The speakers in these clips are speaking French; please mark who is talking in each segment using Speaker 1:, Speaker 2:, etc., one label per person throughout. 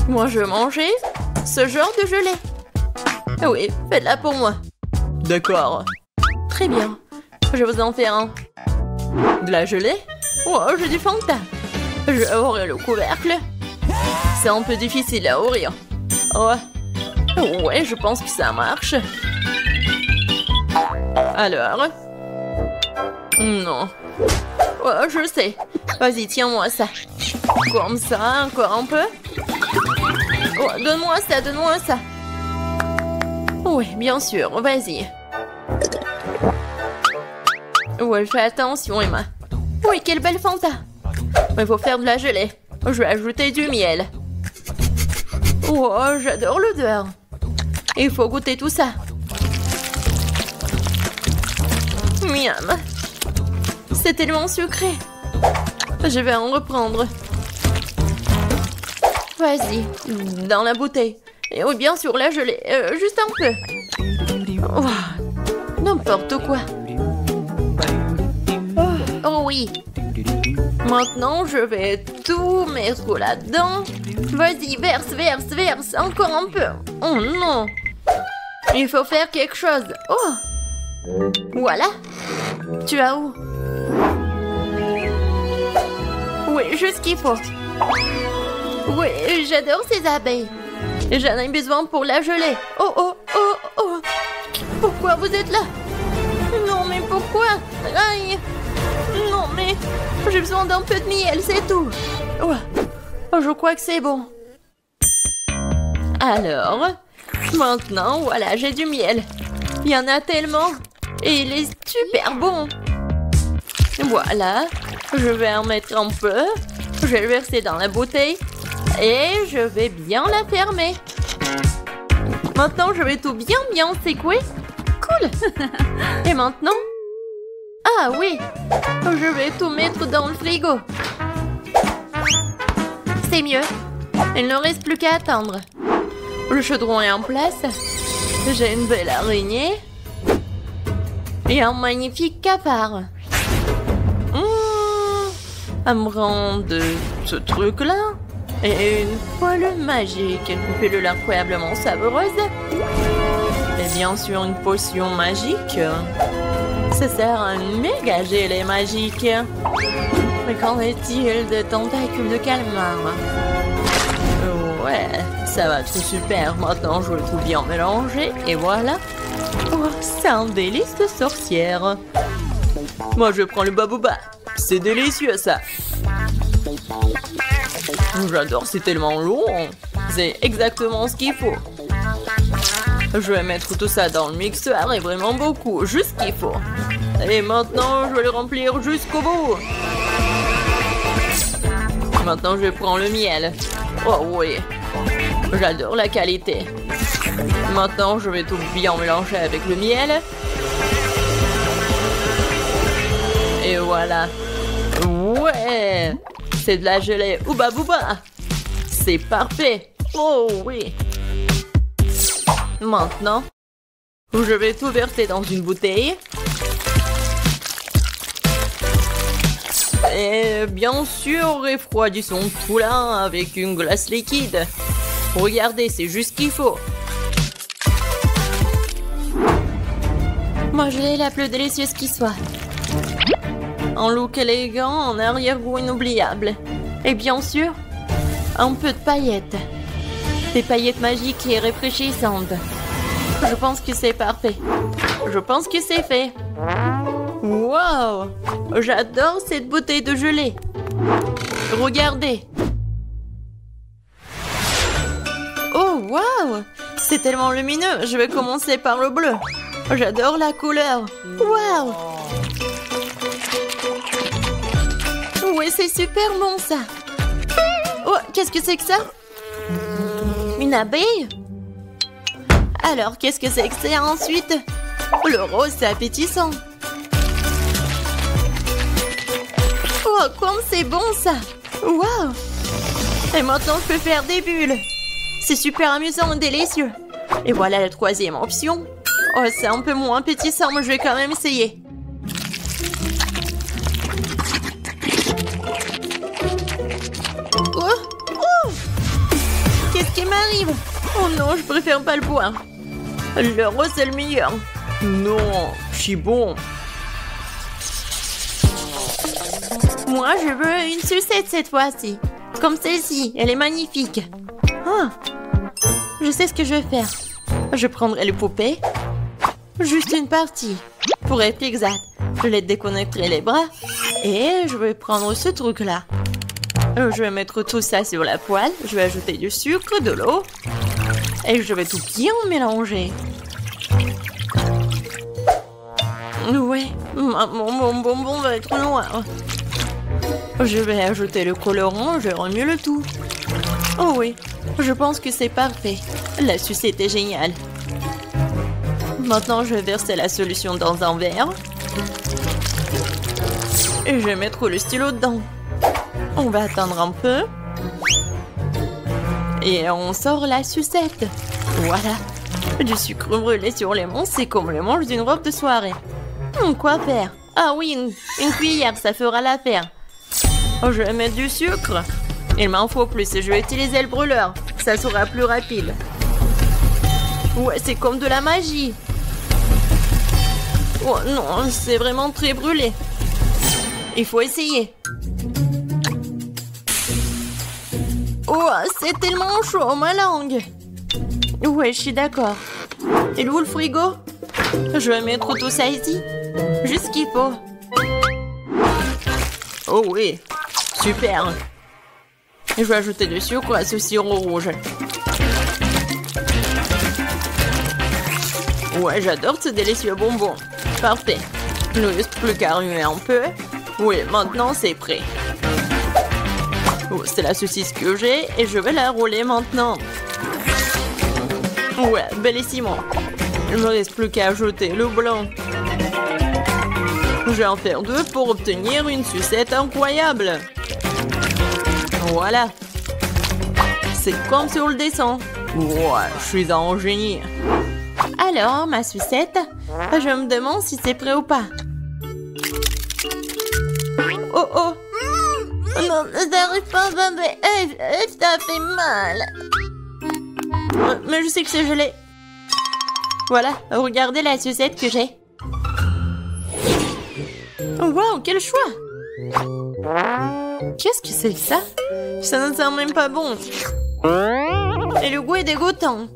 Speaker 1: Moi, je veux manger ce genre de gelée. Oui, faites-la pour moi. D'accord. Très bien. Je vais vous en faire un. De la gelée? Oh, j'ai du Fanta. Je vais ouvrir le couvercle. C'est un peu difficile à ouvrir. Oh. Ouais, je pense que ça marche. Alors? Non. Oh, je sais. Vas-y, tiens-moi ça. Comme ça, encore un peu. Oh, donne-moi ça, donne-moi ça. Oui, bien sûr, vas-y. Ouais, fais attention, Emma. Oui, quelle belle Fanta. Il faut faire de la gelée. Je vais ajouter du miel. Oh, j'adore l'odeur. Il faut goûter tout ça. Miam. C'est tellement sucré. Je vais en reprendre. Vas-y, dans la bouteille. Et oui, bien sûr, la gelée. Juste un peu. Oh, n'importe quoi. Oh oui. Maintenant, je vais tout mettre là-dedans. Vas-y, verse, verse, verse. Encore un peu. Oh non. Il faut faire quelque chose. Oh. Voilà. Tu as où? Oui, juste ce qu'il faut. Oui, j'adore ces abeilles. J'en ai besoin pour la gelée. Oh, oh, oh, oh. Pourquoi vous êtes là? Non, mais pourquoi? Aïe. Non, mais j'ai besoin d'un peu de miel, c'est tout. Oh, je crois que c'est bon. Alors, maintenant, voilà, j'ai du miel. Il y en a tellement. Et il est super bon. Voilà, je vais en mettre un peu. Je vais le verser dans la bouteille. Et je vais bien la fermer. Maintenant, je vais tout bien secouer. Cool. Et maintenant? Ah oui, je vais tout mettre dans le frigo. C'est mieux. Il ne reste plus qu'à attendre. Le chaudron est en place. J'ai une belle araignée. Et un magnifique cafard. Elle me rend de ce truc-là. Et une poêle magique. Une pilule incroyablement savoureuse. Et bien sûr, une potion magique. Ça sert à un méga gelée magique. Mais qu'en est-il de tentacules de calmar? Ouais, ça va être super. Maintenant, je vais tout bien mélanger. Et voilà. Oh, c'est un délice de sorcière. Moi, je prends le babouba. C'est délicieux, ça. J'adore, c'est tellement long. C'est exactement ce qu'il faut. Je vais mettre tout ça dans le mixeur et vraiment beaucoup, juste ce qu'il faut. Et maintenant, je vais le remplir jusqu'au bout. Maintenant, je prends le miel. Oh oui, j'adore la qualité. Maintenant, je vais tout bien mélanger avec le miel. Et voilà. Ouais, c'est de la gelée Ouba Booba. C'est parfait. Oh oui. Maintenant, je vais tout verser dans une bouteille. Et bien sûr, refroidissons tout là avec une glace liquide. Regardez, c'est juste ce qu'il faut. Moi, je l'ai la plus délicieuse qui soit. Un look élégant, un arrière-goût inoubliable. Et bien sûr, un peu de paillettes. Des paillettes magiques et rafraîchissantes. Je pense que c'est parfait. Je pense que c'est fait. Wow! J'adore cette bouteille de gelée. Regardez. Oh, wow! C'est tellement lumineux. Je vais commencer par le bleu. J'adore la couleur. Wow! Oui, c'est super bon, ça. Oh, qu'est-ce que c'est que ça? Une abeille? Alors, qu'est-ce que c'est que c'est ensuite? Le rose, c'est appétissant. Oh, comme c'est bon, ça. Wow. Et maintenant, je peux faire des bulles. C'est super amusant et délicieux. Et voilà la troisième option. Oh, c'est un peu moins appétissant, mais je vais quand même essayer. qui m'arrive? Oh non, je préfère pas le boire. Le rose, c'est le meilleur.
Speaker 2: Non, je suis bon.
Speaker 1: Moi, je veux une sucette cette fois-ci. Comme celle-ci, elle est magnifique. Ah, je sais ce que je vais faire. Je prendrai les poupées. Juste une partie. Pour être exact, je les déconnecterai les bras. Et je vais prendre ce truc-là. Je vais mettre tout ça sur la poêle. Je vais ajouter du sucre, de l'eau. Et je vais tout bien mélanger. Ouais, mon bonbon va être noir. Je vais ajouter le colorant, je remue le tout. Oh oui, je pense que c'est parfait. La sucette est géniale. Maintenant, je vais verser la solution dans un verre. Et je vais mettre le stylo dedans. On va attendre un peu. Et on sort la sucette. Voilà. Du sucre brûlé sur les mains, c'est comme le manche d'une robe de soirée. Quoi faire? Ah oui, une cuillère, ça fera l'affaire. Oh, je vais mettre du sucre. Il m'en faut plus, je vais utiliser le brûleur. Ça sera plus rapide. Ouais, c'est comme de la magie. Oh non, c'est vraiment très brûlé. Il faut essayer. Oh, c'est tellement chaud, ma langue. Ouais, je suis d'accord. Et où le frigo? Je vais mettre tout ça ici. Juste ce qu'il faut.
Speaker 2: Oh oui, super. Je vais ajouter du sucre à ce sirop rouge. Ouais, j'adore ce délicieux bonbon. Parfait. Il ne reste plus qu'à remuer un peu. Oui, maintenant c'est prêt. Oh, c'est la saucisse que j'ai et je vais la rouler maintenant. Ouais, bellissimo. Il ne me reste plus qu'à ajouter le blanc. Je vais en faire 2 pour obtenir une sucette incroyable. Voilà. C'est comme sur le dessin. Ouais, je suis un génie.
Speaker 1: Alors, ma sucette, je me demande si c'est prêt ou pas. Oh oh! Non, j'arrive pas à bander. Ça fait mal. Mais je sais que c'est gelé. Voilà, regardez la sucette que j'ai. Wow, quel choix! Qu'est-ce que c'est que ça? Ça ne sent même pas bon. Et le goût est dégoûtant.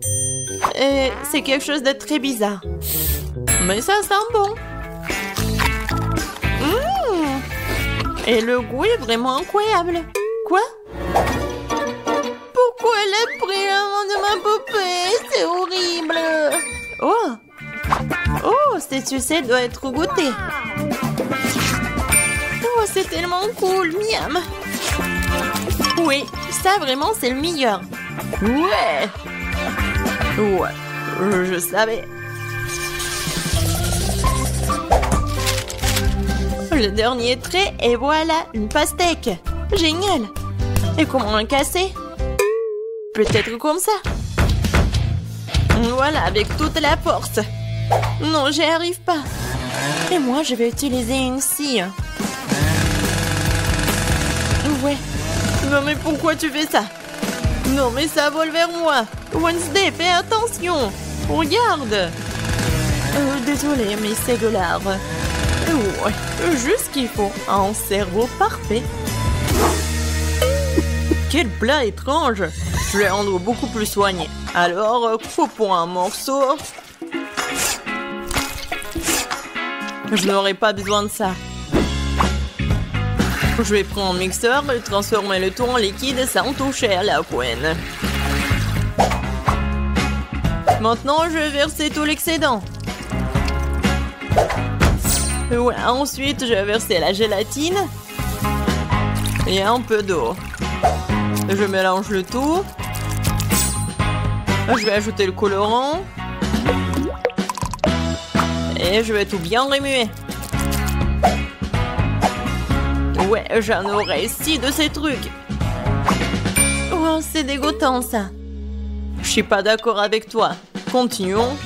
Speaker 1: Et c'est quelque chose de très bizarre. Mais ça sent bon. Et le goût est vraiment incroyable. Quoi? Pourquoi elle a pris la main de ma poupée? C'est horrible. Oh! Oh, cette sucette doit être goûtée. Oh, c'est tellement cool, miam. Oui, ça vraiment c'est le meilleur.
Speaker 2: Ouais. Ouais, je savais.
Speaker 1: Le dernier trait et voilà, une pastèque. Génial. Et comment la casser? Peut-être comme ça. Voilà, avec toute la force. Non, j'y arrive pas. Et moi, je vais utiliser une scie. Ouais.
Speaker 2: Non, mais pourquoi tu fais ça?
Speaker 1: Non, mais ça vole vers moi. Wednesday, fais attention. Regarde. Désolée, mais c'est de l'art. Ouais, juste ce qu'il faut. Un cerveau parfait.
Speaker 2: Quel plat étrange. Je vais rendre beaucoup plus soigné. Alors, coupons un morceau. Je n'aurai pas besoin de ça. Je vais prendre un mixeur et transformer le tout en liquide sans toucher à la poêle. Maintenant, je vais verser tout l'excédent. Ouais, ensuite, je vais verser la gélatine et un peu d'eau. Je mélange le tout. Je vais ajouter le colorant. Et je vais tout bien remuer. Ouais, j'en aurai 6 de ces trucs.
Speaker 1: Oh, c'est dégoûtant ça.
Speaker 2: Je suis pas d'accord avec toi. Continuons.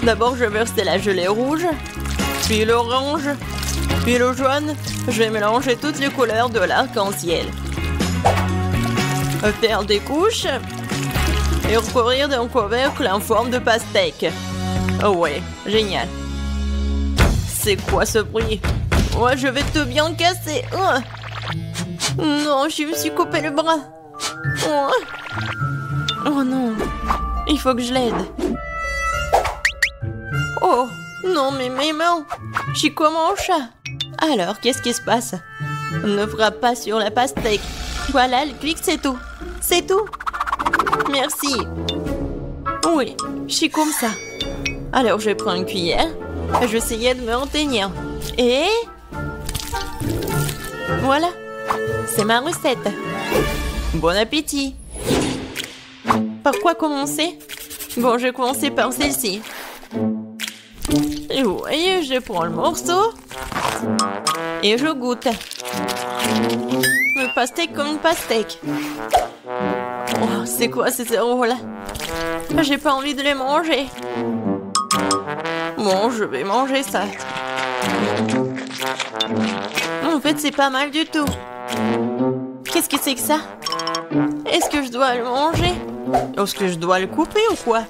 Speaker 2: D'abord, je vais verser la gelée rouge, puis l'orange, puis le jaune. Je vais mélanger toutes les couleurs de l'arc-en-ciel. Faire des couches. et recouvrir d'un couvercle en forme de pastèque. Oh ouais, génial. C'est quoi ce bruit? Ouais, je vais te bien casser. Non, je me suis coupé le bras. Oh non, il faut que je l'aide. Oh, non, mais mes mains. Je suis comme un chat. Alors, qu'est-ce qui se passe? Ne frappe pas sur la pastèque. Voilà, le clic, c'est tout. C'est tout. Merci. Oui, je suis comme ça. Alors, je vais prendre une cuillère. Je vais essayer de me retenir. Et... voilà. C'est ma recette. Bon appétit. Par quoi commencer? Bon, je vais commencer par celle-ci. Et vous voyez, je prends le morceau. Et je goûte. Le pastèque comme une pastèque. Oh, c'est quoi ces zéros-là? J'ai pas envie de les manger. Bon, je vais manger ça. En fait, c'est pas mal du tout. Qu'est-ce que c'est que ça? Est-ce que je dois le manger? Est-ce que je dois le couper ou quoi?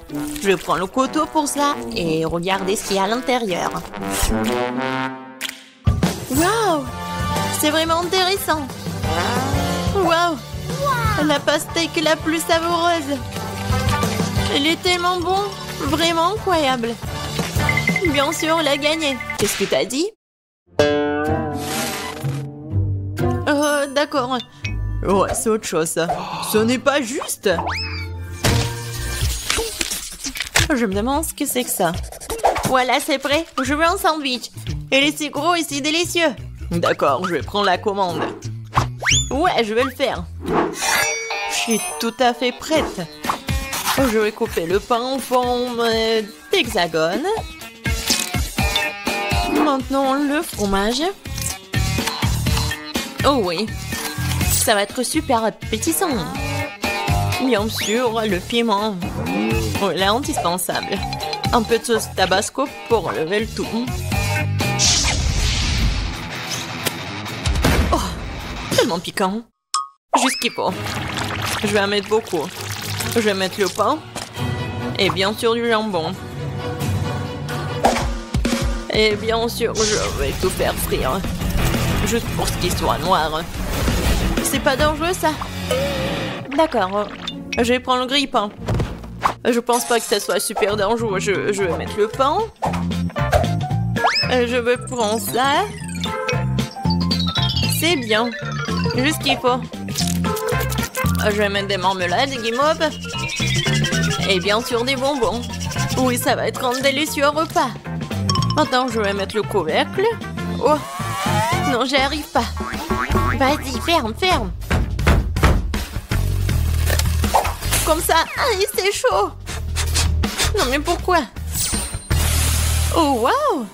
Speaker 2: Je prends le couteau pour ça et regardez ce qu'il y a à l'intérieur. Waouh! C'est vraiment intéressant. Waouh! La pastèque la plus savoureuse. Elle est tellement bon, vraiment incroyable. Bien sûr, on l'a gagné. Qu'est-ce que t'as dit? D'accord. Ouais, c'est autre chose, ça. Ce n'est pas juste. Je me demande ce que c'est que ça. Voilà, c'est prêt. Je veux un sandwich. Il est si gros et si délicieux. D'accord, je vais prendre la commande. Ouais, je vais le faire. Je suis tout à fait prête. Je vais couper le pain en forme d'hexagone. Maintenant, le fromage. Oh oui, ça va être super appétissant. Bien sûr, le piment. Oh, il est indispensable. Un peu de sauce tabasco pour relever le tout. Oh, tellement piquant. Juste ce qu'il faut. Je vais en mettre beaucoup. Je vais mettre le pain. Et bien sûr du jambon. Et bien sûr, je vais tout faire frire. Juste pour ce qui soit noir. C'est pas dangereux, ça? D'accord. Je vais prendre le grille-pain. Je pense pas que ça soit super dangereux. Je vais mettre le pain. Je vais prendre ça. C'est bien. Juste ce qu'il faut. Je vais mettre des marmelades, des guimauves. Et bien sûr des bonbons. Oui, ça va être un délicieux repas. Maintenant, je vais mettre le couvercle. Oh, non, j'y arrive pas. Vas-y, ferme, ferme. Comme ça. Ah, c'est chaud. Non, mais pourquoi? Oh, waouh.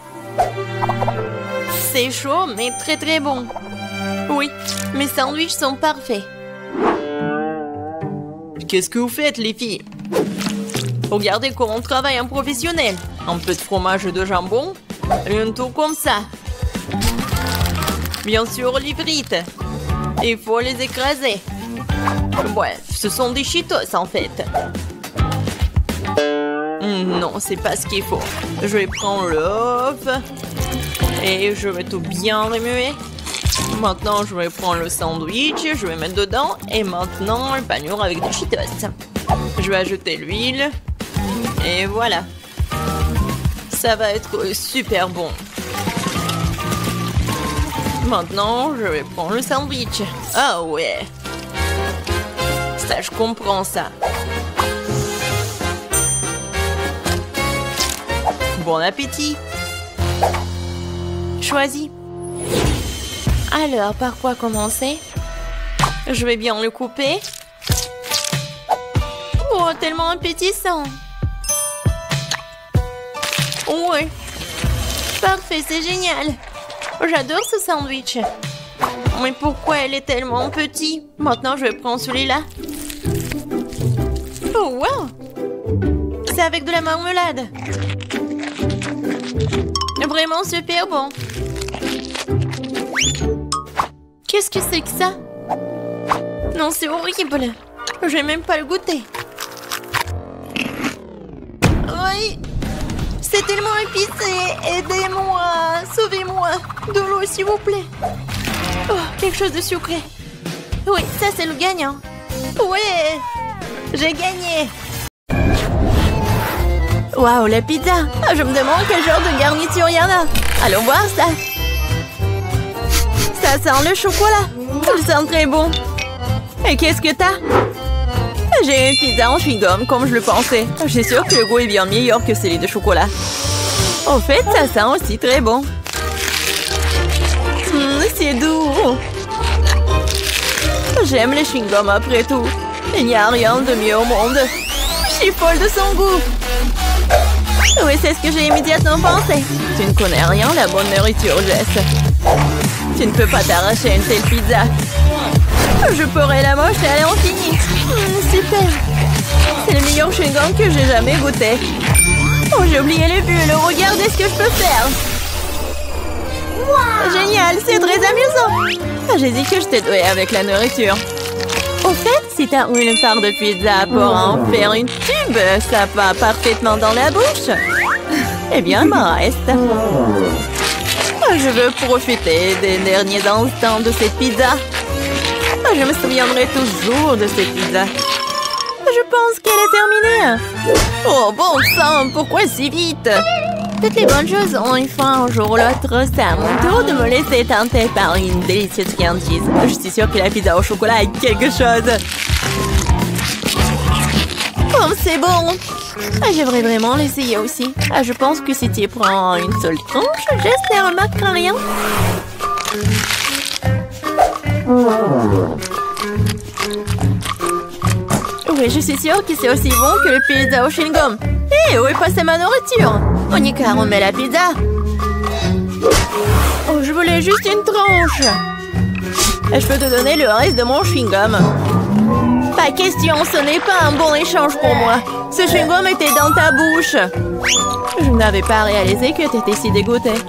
Speaker 2: C'est chaud, mais très très bon. Oui, mes sandwichs sont parfaits. Qu'est-ce que vous faites, les filles? Regardez comment on travaille un professionnel. Un peu de fromage et de jambon. Et un tout comme ça. Bien sûr, les frites. Il faut les écraser. Ouais, ce sont des Cheetos en fait. Non, c'est pas ce qu'il faut. Je vais prendre l'œuf. Et je vais tout bien remuer. Maintenant, je vais prendre le sandwich. Je vais mettre dedans. Et maintenant, le panure avec des Cheetos. Je vais ajouter l'huile. Et voilà. Ça va être super bon. Maintenant, je vais prendre le sandwich. Ah ouais. Ça, je comprends ça. Bon appétit. Choisis. Alors, par quoi commencer? Je vais bien le couper. Oh, tellement appétissant. Ouais. Parfait, c'est génial. J'adore ce sandwich. Mais pourquoi elle est tellement petite? Maintenant, je vais prendre celui-là. Oh, wow. C'est avec de la marmelade. Vraiment super bon. Qu'est-ce que c'est que ça? Non, c'est horrible. Je vais même pas le goûter.
Speaker 1: Oui. C'est tellement épicé. Aidez-moi. Sauvez-moi. De l'eau, s'il vous plaît. Oh, quelque chose de sucré. Oui, ça, c'est le gagnant. Ouais. J'ai gagné. Waouh, la pizza. Je me demande quel genre de garniture il y en a. Allons voir ça. Ça sent le chocolat. Ça sent très bon. Et qu'est-ce que t'as? J'ai une pizza en chewing-gum, comme je le pensais. Je suis sûre que le goût est bien meilleur que celui de chocolat. En fait, ça sent aussi très bon. C'est doux. J'aime les chewing-gums après tout. Il n'y a rien de mieux au monde. Je suis folle de son goût. Oui, c'est ce que j'ai immédiatement pensé. Tu ne connais rien, la bonne nourriture, Jess. Tu ne peux pas t'arracher à une telle pizza. Je pourrais la manger à l'infini. Super. C'est le meilleur chewing-gum que j'ai jamais goûté. Oh, j'ai oublié les bulles. Regardez ce que je peux faire. Génial, c'est très amusant. J'ai dit que je t'ai doué avec la nourriture. Au fait, si t'as une part de pizza pour en faire une tube, ça va parfaitement dans la bouche. Eh bien, il m'en reste. Je veux profiter des derniers instants de cette pizza. Je me souviendrai toujours de cette pizza. Je pense qu'elle est terminée. Oh, bon sang, pourquoi si vite? Toutes les bonnes choses ont une fin un jour ou l'autre. C'est à mon tour de me laisser tenter par une délicieuse friandise. Je suis sûre que la pizza au chocolat est quelque chose. Oh, c'est bon. J'aimerais vraiment l'essayer aussi. Je pense que si tu prends une seule tranche, j'espère ne remarquera rien. Oui, je suis sûre que c'est aussi bon que le pizza au chewing-gum. Hé, où est passée ma nourriture? Monica, remets la pizza. Oh, je voulais juste une tranche. Je peux te donner le reste de mon chewing-gum. Pas question, ce n'est pas un bon échange pour moi. Ce chewing-gum était dans ta bouche. Je n'avais pas réalisé que tu étais si dégoûtée.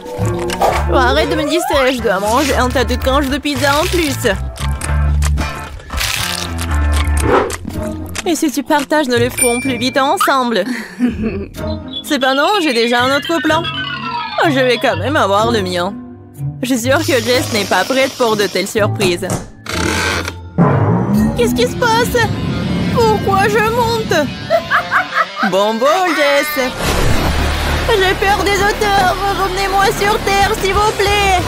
Speaker 1: Oh, arrête de me distraire, je dois manger un tas de tranches de pizza en plus. Et si tu partages, nous le ferons plus vite ensemble. Cependant, j'ai déjà un autre plan. Oh, je vais quand même avoir le mien. Je suis sûre que Jess n'est pas prête pour de telles surprises. Qu'est-ce qui se passe? Pourquoi je monte? Bon, Jess. J'ai peur des auteurs. Revenez-moi sur Terre, s'il vous plaît.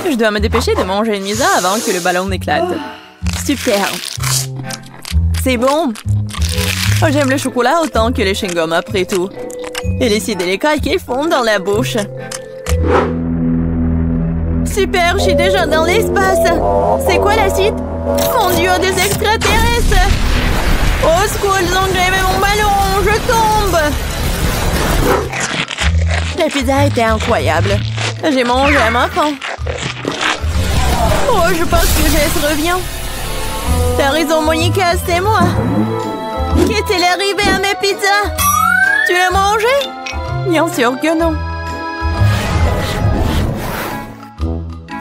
Speaker 1: Je dois me dépêcher de manger une pizza avant que le ballon n'éclate. Super. C'est bon. Oh, j'aime le chocolat autant que les chewing-gums après tout. Et les si délicats qu'ils font dans la bouche. Super, je suis déjà dans l'espace. C'est quoi la suite? Mon Dieu, des extraterrestres! Au secours, ils ont grévé mon ballon! Je tombe! La pizza était incroyable. J'ai mangé à ma faim. Oh, je pense que Jess revient. T'as raison, Monica, c'est moi. Qu'est-il arrivé à mes pizzas? Tu l'as mangé? Bien sûr que non.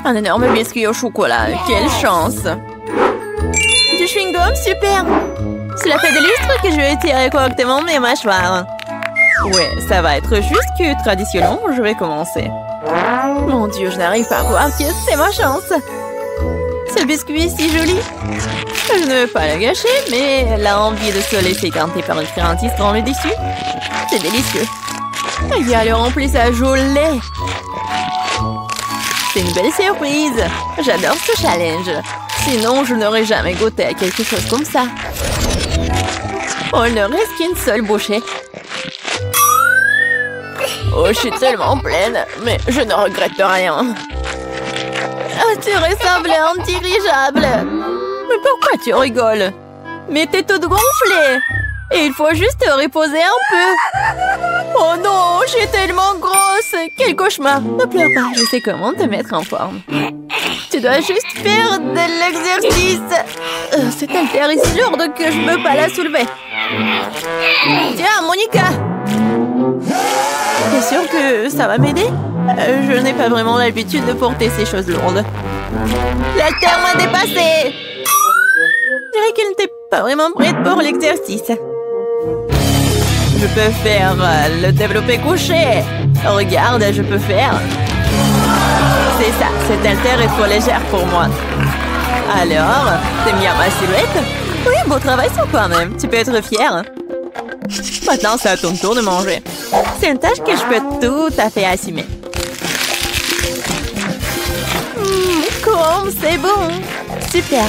Speaker 1: Un énorme biscuit au chocolat. Quelle chance! Du chewing-gum, super! Cela fait des lustres que je vais tirer correctement mes mâchoires. Ouais, ça va être juste que traditionnellement, je vais commencer. Mon Dieu, je n'arrive pas à croire que c'est ma chance. Ce biscuit est si joli. Je ne veux pas le gâcher, mais l'envie de se laisser tenter par une friandise dans le dessus, c'est délicieux. Il y a le remplissage au lait. C'est une belle surprise. J'adore ce challenge. Sinon, je n'aurais jamais goûté à quelque chose comme ça. Oh, il ne reste qu'une seule bouchée. Oh, je suis tellement pleine, mais je ne regrette rien. Ah, tu ressembles à un dirigeable. Mais pourquoi tu rigoles? Mais t'es toute gonflée. Et il faut juste te reposer un peu. Oh non, je suis tellement grosse. Quel cauchemar. Ne pleure pas, je sais comment te mettre en forme. Tu dois juste faire de l'exercice. Cette haltère est si lourde que je ne peux pas la soulever. Tiens, Monica. T'es sûre que ça va m'aider? Je n'ai pas vraiment l'habitude de porter ces choses lourdes. L'haltère m'a dépassée. Je dirais qu'elle n'était pas vraiment prête pour l'exercice.
Speaker 2: Je peux faire le développé couché. Regarde, je peux faire. C'est ça, cette haltère est trop légère pour moi. Alors, t'aimes bien ma silhouette? Oui, beau travail sur toi-même. Tu peux être fière. Maintenant, c'est à ton tour de manger. C'est une tâche que je peux tout à fait assumer. Comme c'est bon. Super.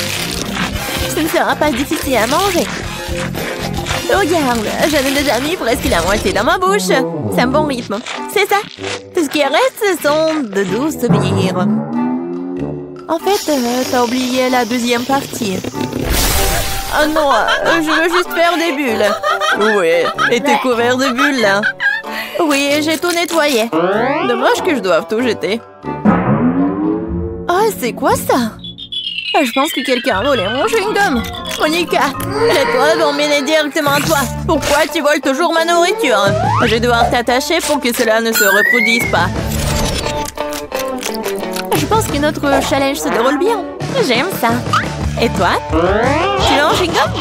Speaker 2: Ce ne sera pas difficile à manger. Regarde, j'en ai déjà mis presque la moitié dans ma bouche. C'est un bon rythme. C'est ça. Tout ce qui reste, ce sont de douces bières. En fait, t'as oublié la deuxième partie. Ah non, je veux juste faire des bulles. Oui, et t'es couvert de bulles, là. Oui, j'ai tout nettoyé. Dommage que je doive tout jeter. Ah, c'est quoi ça? Je pense que quelqu'un a volé mon chewing-gum. Monica, les preuves vont mener directement à toi. Pourquoi tu voles toujours ma nourriture? Je vais devoir t'attacher pour que cela ne se reproduise pas. Je pense que notre challenge se déroule bien. J'aime ça. Et toi? Tu veux un chewing-gum?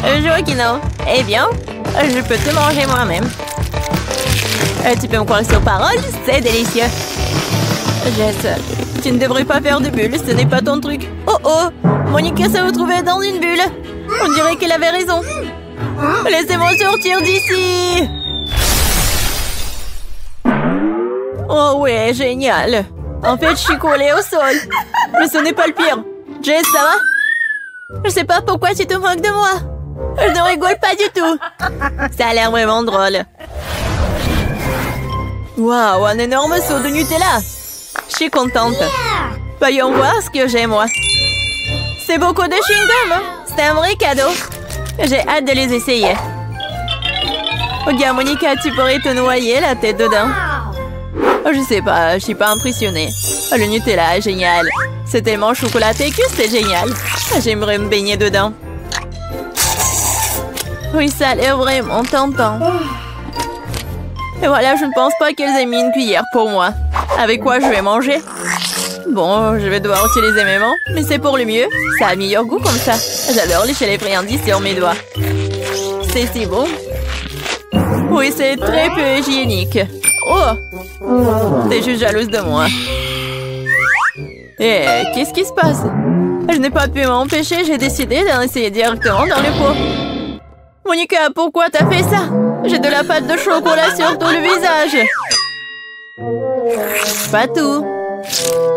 Speaker 2: Je vois que non. Eh bien, je peux te manger moi-même. Tu peux me croire sur parole? C'est délicieux. Jess, tu ne devrais pas faire de bulles, ce n'est pas ton truc. Oh oh, Monica s'est retrouvée dans une bulle. On dirait qu'elle avait raison. Laissez-moi sortir d'ici. Oh ouais, génial. En fait, je suis collée au sol. Mais ce n'est pas le pire. Jess, ça va? Je sais pas pourquoi tu te moques de moi. Je ne rigole pas du tout. Ça a l'air vraiment drôle. Waouh, un énorme seau de Nutella. Je suis contente. Voyons voir ce que j'ai, moi. C'est beaucoup de chewing-gum. C'est un vrai cadeau. J'ai hâte de les essayer. Regarde, Monica, tu pourrais te noyer la tête dedans. Je sais pas, je suis pas impressionnée. Le Nutella est génial. C'est tellement chocolaté que c'est génial. J'aimerais me baigner dedans. Oui, ça a l'air vraiment tentant. Et voilà, je ne pense pas qu'elles aient mis une cuillère pour moi. Avec quoi je vais manger? Bon, je vais devoir utiliser mes mains, mais c'est pour le mieux. Ça a meilleur goût comme ça. J'adore lécher les friandises sur mes doigts. C'est si bon. Oui, c'est très peu hygiénique. Oh! T'es juste jalouse de moi. Eh, qu'est-ce qui se passe? Je n'ai pas pu m'empêcher, j'ai décidé d'en essayer directement dans le pot. Monica, pourquoi t'as fait ça? J'ai de la pâte de chocolat sur tout le visage. Pas tout.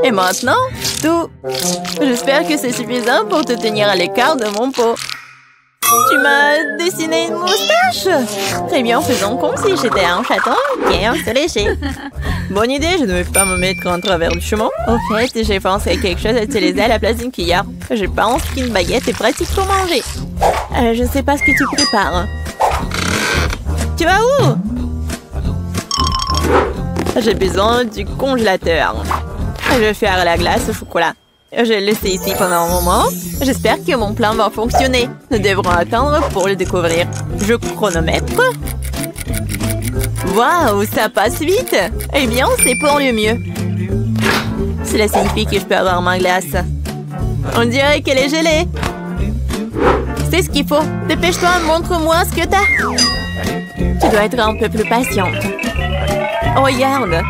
Speaker 2: Et maintenant, tout. J'espère que c'est suffisant pour te tenir à l'écart de mon pot. Tu m'as dessiné une moustache? Très bien, faisons comme si j'étais un chaton bien se lécher. Bonne idée, je ne vais pas me mettre en travers du chemin. Au fait, j'ai pensé à quelque chose à utiliser à la place d'une cuillère. Je pense qu'une baguette est pratique pour manger. Je ne sais pas ce que tu prépares. Tu vas où? J'ai besoin du congélateur. Je vais faire la glace au chocolat. Je l'ai laissé ici pendant un moment. J'espère que mon plan va fonctionner. Nous devrons attendre pour le découvrir. Je chronomètre. Waouh, ça passe vite. Eh bien, c'est pour le mieux. Cela signifie que je peux avoir ma glace. On dirait qu'elle est gelée. C'est ce qu'il faut. Dépêche-toi, montre-moi ce que t'as. Tu dois être un peu plus patiente. Oh, regarde.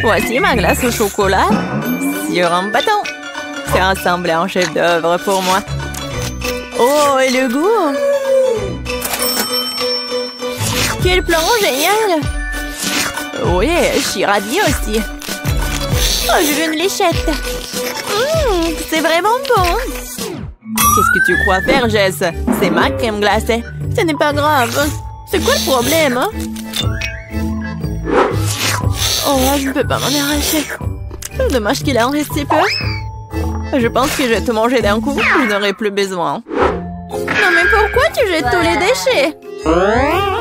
Speaker 2: Voici ma glace au chocolat sur un bâton. C'est rassemblé en chef-d'œuvre pour moi. Oh, et le goût! Quel plan génial! Oui, je suis ravie aussi. Oh, je veux une léchette. C'est vraiment bon. Qu'est-ce que tu crois faire, Jess? C'est ma crème glacée. Ce n'est pas grave. C'est quoi le problème, hein? Oh, je ne peux pas m'en arracher. Dommage qu'il en reste si peu. Je pense que je vais te manger d'un coup. Je n'aurai plus besoin. Non, mais pourquoi tu jettes tous les déchets?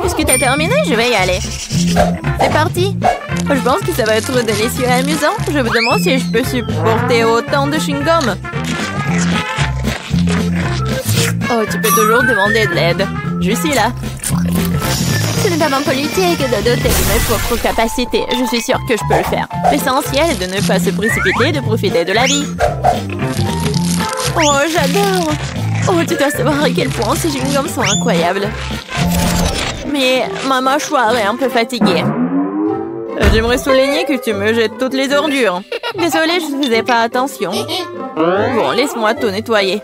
Speaker 2: Puisque tu as terminé, je vais y aller. C'est parti. Je pense que ça va être délicieux et amusant. Je me demande si je peux supporter autant de chewing-gum. Oh, tu peux toujours demander de l'aide. Je suis là. Ce n'est pas ma politique de doter de mes propres capacités. Je suis sûre que je peux le faire. L'essentiel est de ne pas se précipiter, de profiter de la vie. Oh, j'adore. Oh, tu dois savoir à quel point ces chewing-gums sont incroyables. mais ma mâchoire est un peu fatiguée. J'aimerais souligner que tu me jettes toutes les ordures. Désolée, je ne faisais pas attention. Bon, laisse-moi tout nettoyer.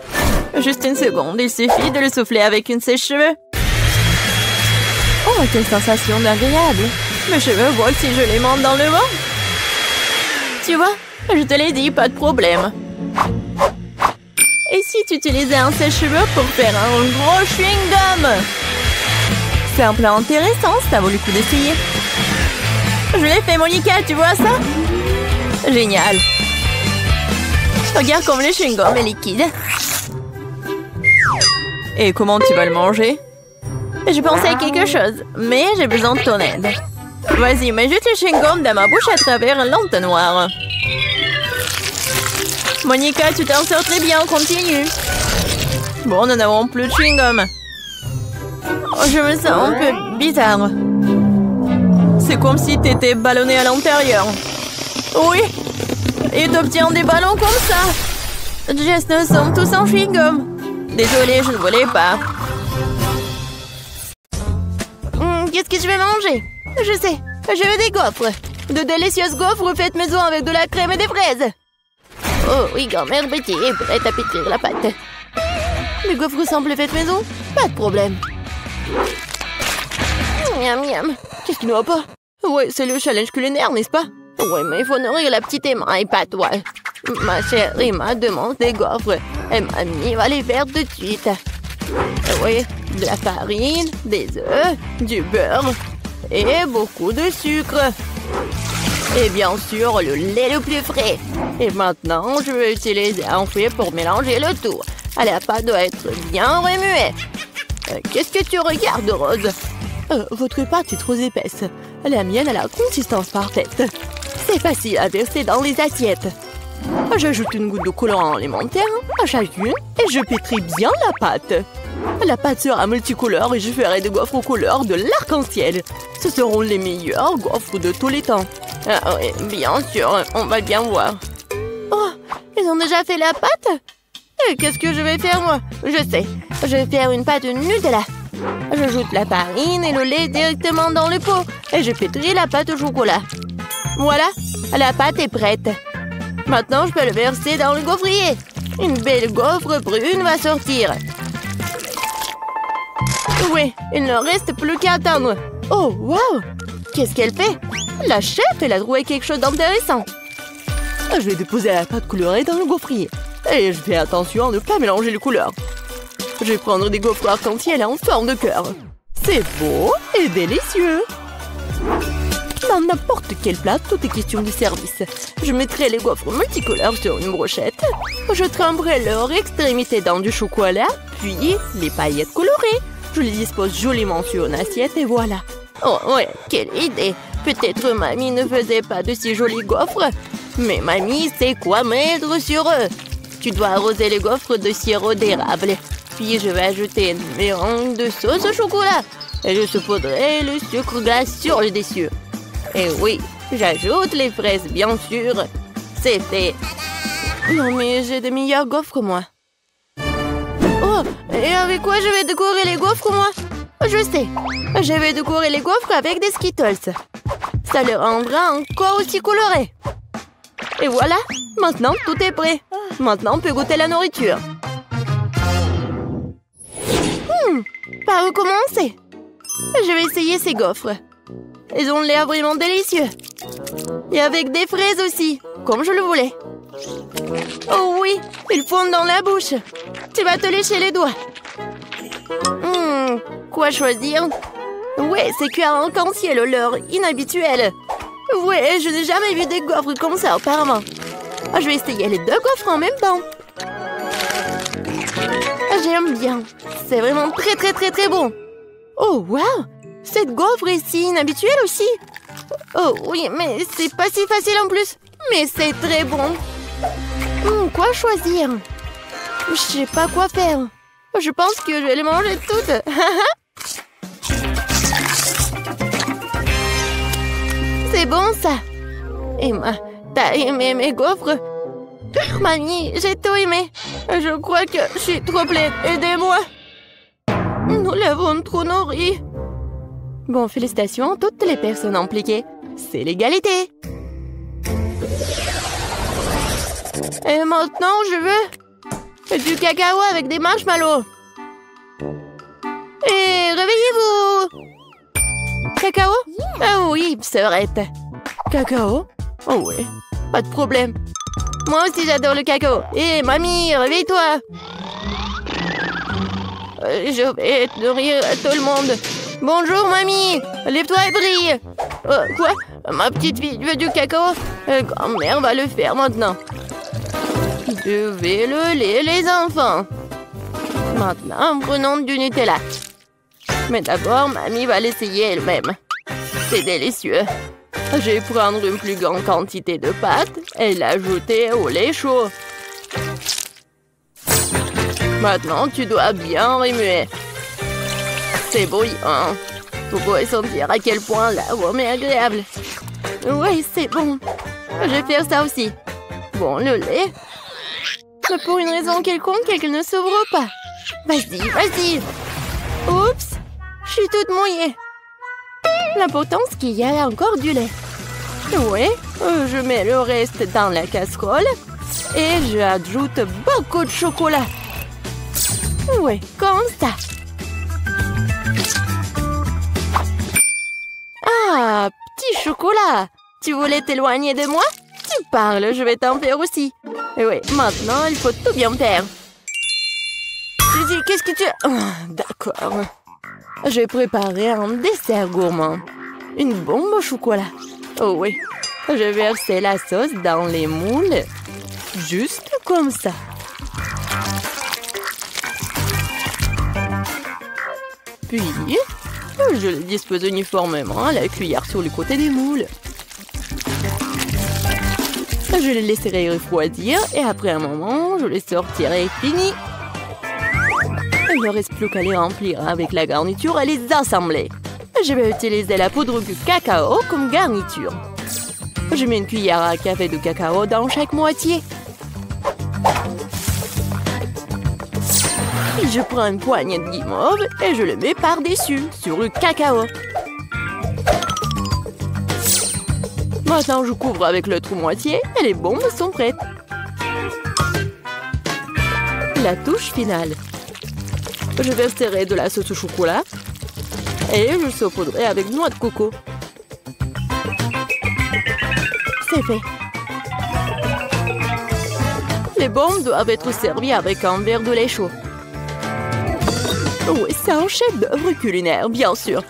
Speaker 2: Juste une seconde, il suffit de le souffler avec une sèche-cheveux. Oh, quelle sensation agréable. Mes cheveux volent si je les monte dans le vent. Tu vois, je te l'ai dit, pas de problème. Et si tu utilisais un sèche-cheveux pour faire un gros chewing-gum? C'est un plan intéressant, ça vaut le coup d'essayer. Je l'ai fait, Monica, tu vois ça? Génial. Regarde comme le chewing-gum est liquide. Et comment tu vas le manger? Je pensais à quelque chose, mais j'ai besoin de ton aide. Vas-y, mets juste le chewing-gum dans ma bouche à travers l'entonnoir. Monica, tu t'en sors très bien, continue. Bon, nous n'avons plus de chewing-gum. Oh, je me sens un peu bizarre. C'est comme si t'étais ballonné à l'intérieur. Oui, et t'obtiens des ballons comme ça. Jess, nous sommes tous en chewing-gum. Désolée, je ne voulais pas. Qu'est-ce que je vais manger? Je sais, je veux des gaufres. De délicieuses gaufres faites maison avec de la crème et des fraises. Oh oui, grand-mère Betty est prête à pétrir la pâte. Les gaufres semblent faites maison? Pas de problème. Miam miam. Qu'est-ce qui ne va pas? Ouais, c'est le challenge culinaire, n'est-ce pas? Ouais, mais il faut nourrir la petite Emma et pas toi. Ma chère Emma demande des gaufres. Et mamie va les faire tout de suite. Oui, de la farine, des œufs, du beurre et beaucoup de sucre. Et bien sûr, le lait le plus frais. Et maintenant, je vais utiliser un fouet pour mélanger le tout. La pâte doit être bien remuée. Qu'est-ce que tu regardes, Rose? Votre pâte est trop épaisse. La mienne a la consistance parfaite. C'est facile à verser dans les assiettes. J'ajoute une goutte de colorant alimentaire à chacune et je pétris bien la pâte. La pâte sera multicolore et je ferai des gaufres aux couleurs de l'arc-en-ciel. Ce seront les meilleurs gaufres de tous les temps. Ah oui, bien sûr, on va bien voir. Oh, ils ont déjà fait la pâte? Qu'est-ce que je vais faire, moi? Je sais, je vais faire une pâte Nutella. J'ajoute la farine et le lait directement dans le pot et je pétris la pâte au chocolat. Voilà, la pâte est prête. Maintenant, je peux le verser dans le gaufrier. Une belle gaufre brune va sortir. Oui, il ne reste plus qu'à attendre. Oh, wow! Qu'est-ce qu'elle fait? La chef, elle a trouvé quelque chose d'intéressant. Je vais déposer la pâte colorée dans le gaufrier. Et je fais attention à ne pas mélanger les couleurs. Je vais prendre des gaufres arc-en-ciel en forme de cœur. C'est beau et délicieux. Dans n'importe quel plat, tout est question de service. Je mettrai les gaufres multicolores sur une brochette. Je tremperai leur extrémité dans du chocolat, puis les paillettes colorées. Je les dispose joliment sur une assiette et voilà. Oh ouais, quelle idée! Peut-être mamie ne faisait pas de si jolis gaufres, mais mamie sait quoi mettre sur eux. Tu dois arroser les gaufres de sirop d'érable. Puis je vais ajouter une mélange de sauce au chocolat. Et je saupoudrerai le sucre glace sur le dessus. Et oui, j'ajoute les fraises, bien sûr. C'est fait. Non, mais j'ai de meilleures gaufres, moi. Oh, et avec quoi je vais décorer les gaufres, moi? Je sais. Je vais décorer les gaufres avec des Skittles. Ça les rendra encore aussi colorés. Et voilà, maintenant tout est prêt. Maintenant on peut goûter la nourriture. Par où commencer? Je vais essayer ces gaufres. Ils ont l'air vraiment délicieux. Et avec des fraises aussi, comme je le voulais. Oh oui, ils fondent dans la bouche. Tu vas te lécher les doigts. Quoi choisir? Ouais, c'est cuir en arc-en-ciel, l'heure inhabituelle. Ouais, je n'ai jamais vu des gaufres comme ça auparavant. Je vais essayer les deux gaufres en même temps. J'aime bien. C'est vraiment très bon. Oh, wow! Cette gaufre est si inhabituelle aussi. Oh oui, mais c'est pas si facile en plus. Mais c'est très bon. Quoi choisir? Je sais pas quoi faire. Je pense que je vais les manger toutes. C'est bon ça. Emma, t'as aimé mes gaufres? Mamie, j'ai tout aimé. Je crois que je suis trop pleine. Aidez-moi. Nous l'avons trop nourri.
Speaker 1: Bon, félicitations à toutes les personnes impliquées. C'est l'égalité. Et maintenant, je veux du cacao avec des marshmallows. Et réveillez-vous! Cacao? Ah oui, sœurette. Cacao? Oh oui, pas de problème. Moi aussi, j'adore le cacao. Et mamie, réveille-toi! Je vais nourrir tout le monde. Bonjour, mamie! Lève-toi et brille! Quoi? Ma petite fille veut du cacao? Grand-mère va le faire maintenant. Je vais le lait, les enfants. Maintenant, prenons du Nutella. Mais d'abord, mamie va l'essayer elle-même. C'est délicieux. Je vais prendre une plus grande quantité de pâte et l'ajouter au lait chaud. Maintenant, tu dois bien remuer. C'est bouillant. Vous pouvez sentir à quel point l'arôme est agréable. Oui, c'est bon. Je vais faire ça aussi. Bon, le lait. Mais pour une raison quelconque, elle ne s'ouvre pas. Vas-y, vas-y. Oups, je suis toute mouillée. L'important, c'est qu'il y a encore du lait. Oui, je mets le reste dans la casserole et j'ajoute beaucoup de chocolat. Oui, comme ça. Ah, petit chocolat. Tu voulais t'éloigner de moi? Tu parles, je vais t'en faire aussi. Et oui, maintenant, il faut tout bien faire. Suzy, qu'est-ce que tu... Oh, d'accord. J'ai préparé un dessert gourmand. Une bombe au chocolat. Oh oui. Je versais la sauce dans les moules. Juste comme ça. Puis, je les dispose uniformément à la cuillère sur le côté des moules. Je les laisserai refroidir et après un moment, je les sortirai fini. Il ne reste plus qu'à les remplir avec la garniture et les assembler. Je vais utiliser la poudre de cacao comme garniture. Je mets une cuillère à café de cacao dans chaque moitié. Puis je prends une poignée de guimauve et je le mets par-dessus, sur le cacao. Maintenant, je couvre avec l'autre moitié et les bombes sont prêtes. La touche finale. Je verserai de la sauce au chocolat et je saupoudrerai avec noix de coco. C'est fait. Les bombes doivent être servies avec un verre de lait chaud. Oui, c'est un chef-d'œuvre culinaire, bien sûr.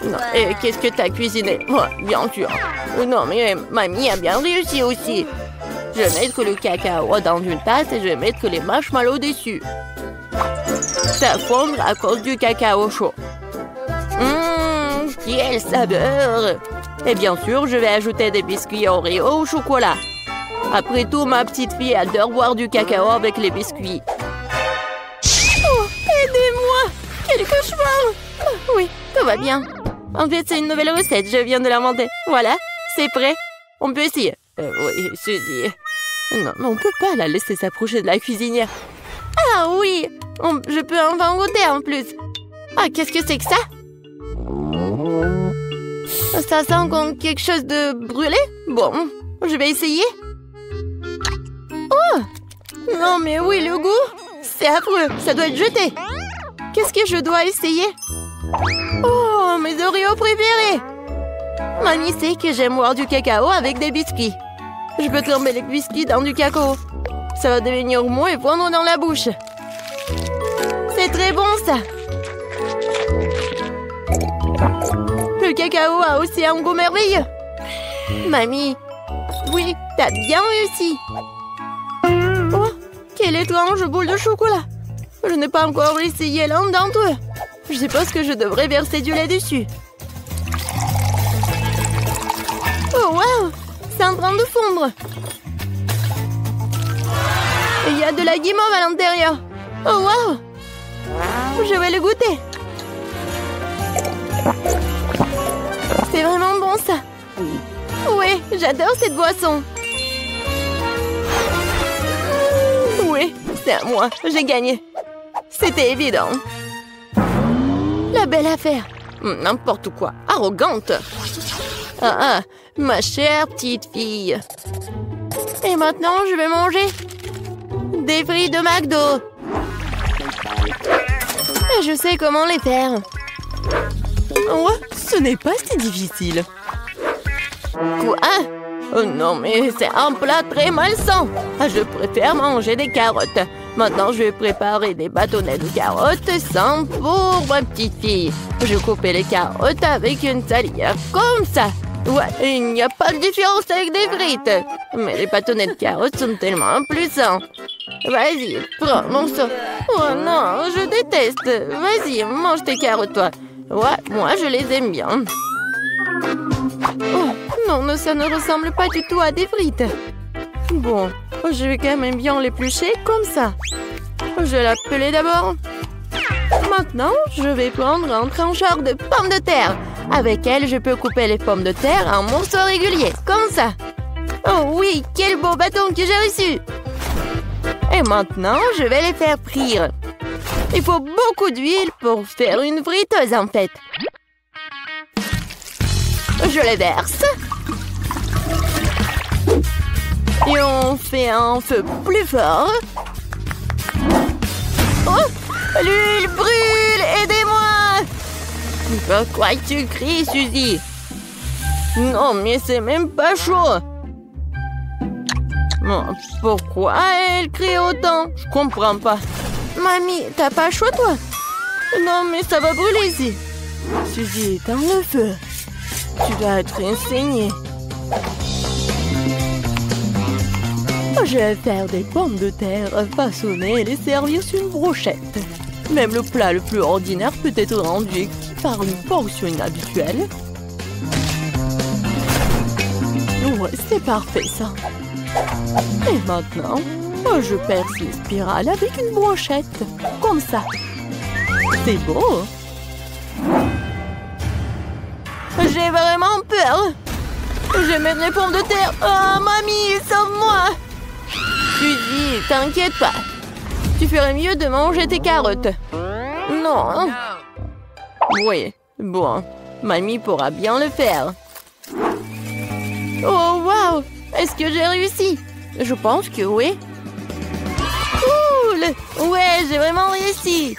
Speaker 1: Non, et qu'est-ce que t'as cuisiné? Oh, bien sûr. Non, mais mamie a bien réussi aussi. Je vais mettre le cacao dans une tasse et je vais mettre les marshmallows dessus. Ça fondre à cause du cacao chaud. Quelle saveur! Et bien sûr, je vais ajouter des biscuits Oreo au chocolat. Après tout, ma petite fille adore boire du cacao avec les biscuits. Oh, aidez-moi! Quel cauchemar! Oui, tout va bien. En fait, c'est une nouvelle recette, je viens de l'inventer. Voilà, c'est prêt. On peut essayer. Oui, Suzy. Non, mais on peut pas la laisser s'approcher de la cuisinière. Ah oui! Je peux enfin goûter en plus. Ah, qu'est-ce que c'est que ça? Ça sent comme quelque chose de brûlé? Bon, je vais essayer. Oh! Non, mais oui, le goût! C'est affreux, ça doit être jeté. Qu'est-ce que je dois essayer? Oh, mes Oreos préférés! Mamie sait que j'aime boire du cacao avec des biscuits. Je peux tremper les biscuits dans du cacao. Ça va devenir mou et fondre dans la bouche. C'est très bon, ça! Le cacao a aussi un goût merveilleux. Mamie, oui, t'as bien réussi. Oh, quelle étrange boule de chocolat. Je n'ai pas encore essayé l'un d'entre eux. Je suppose que je devrais verser du lait dessus. Oh, waouh! C'est en train de fondre. Et il y a de la guimauve à l'intérieur. Oh, waouh! Je vais le goûter. C'est vraiment bon, ça. Oui, j'adore cette boisson. Oui, c'est à moi. J'ai gagné. C'était évident. La belle affaire.
Speaker 2: N'importe quoi. Arrogante. Ah, ma chère petite fille. Et maintenant, je vais manger des frites de McDo. Et je sais comment les faire. Oh, ce n'est pas si difficile. Quoi? Oh non, mais c'est un plat très malsain. Je préfère manger des carottes. Maintenant, je vais préparer des bâtonnets de carottes sans pour ma petite fille. Je coupe les carottes avec une salière comme ça. Ouais, il n'y a pas de différence avec des frites. Mais les bâtonnets de carottes sont tellement plus sains. Vas-y, prends mon sang. Oh non, je déteste. Vas-y, mange tes carottes, toi. Ouais, moi, je les aime bien. Oh, non, ça ne ressemble pas du tout à des frites. Bon, je vais quand même bien l'éplucher comme ça. Je vais l'appeler d'abord. Maintenant, je vais prendre un trancheur de pommes de terre. Avec elle, je peux couper les pommes de terre en morceaux réguliers, comme ça. Oh oui, quel beau bâton que j'ai reçu! Et maintenant, je vais les faire frire. Il faut beaucoup d'huile pour faire une friteuse, en fait. Je les verse. Et on fait un feu plus fort. Oh! L'huile brûle! Aidez-moi! Pourquoi tu cries, Suzy? Non, mais c'est même pas chaud. Pourquoi elle crie autant? Je comprends pas. Mamie, t'as pas chaud, toi? Non, mais ça va brûler ici. Suzy, éteins le feu. Tu vas être enseignée. Je vais faire des pommes de terre façonnées et les servir sur une brochette. Même le plat le plus ordinaire peut être rendu par une portion inhabituelle. Ouais, c'est parfait ça. Et maintenant, je perce les spirales avec une brochette. Comme ça. C'est beau. J'ai vraiment peur. Je vais mettre les pommes de terre. Oh, mamie, sauve-moi. Suzy, t'inquiète pas. Tu ferais mieux de manger tes carottes. Non. Oui, bon. Mamie pourra bien le faire. Oh, wow. Est-ce que j'ai réussi? Je pense que oui. Cool. Ouais, j'ai vraiment réussi.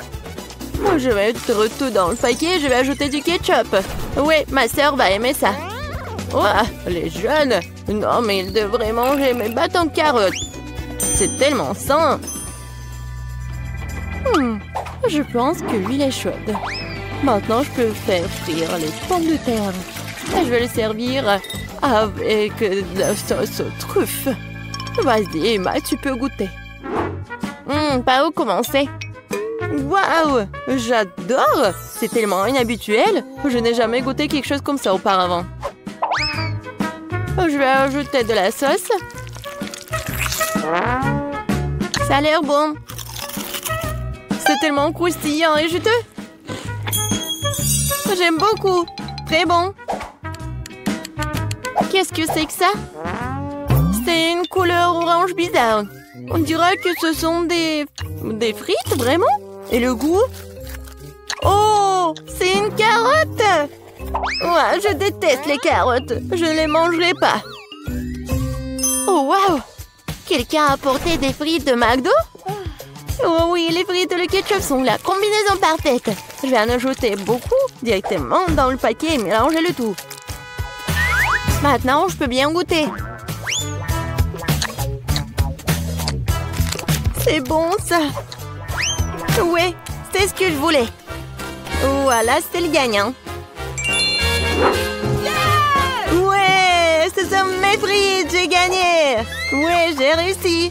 Speaker 2: Je vais mettre tout dans le paquet et je vais ajouter du ketchup. Ouais, ma sœur va aimer ça. Ouah, les jeunes. Non, mais ils devraient manger mes bâtons de carottes. C'est tellement sain. Je pense que l'huile est chaude. Maintenant, je peux faire frire les pommes de terre. Et je vais les servir avec de la sauce aux truffes. Vas-y, Emma, tu peux goûter. Par où commencer? Waouh! J'adore! C'est tellement inhabituel. Je n'ai jamais goûté quelque chose comme ça auparavant. Je vais ajouter de la sauce. Ça a l'air bon. C'est tellement croustillant et juteux. J'aime beaucoup. Très bon. Qu'est-ce que c'est que ça? C'est une couleur orange bizarre. On dirait que ce sont des frites, vraiment? Et le goût? Oh, c'est une carotte! Ouais, je déteste les carottes. Je ne les mangerai pas. Oh, wow! Quelqu'un a apporté des frites de McDo? Oh oui, les frites et le ketchup sont la combinaison parfaite. Je vais en ajouter beaucoup directement dans le paquet et mélanger le tout. Maintenant, je peux bien goûter. C'est bon, ça. Ouais, c'est ce que je voulais. Voilà, c'est le gagnant. Ouais, ce sont mes frites, j'ai gagné. Ouais, j'ai réussi.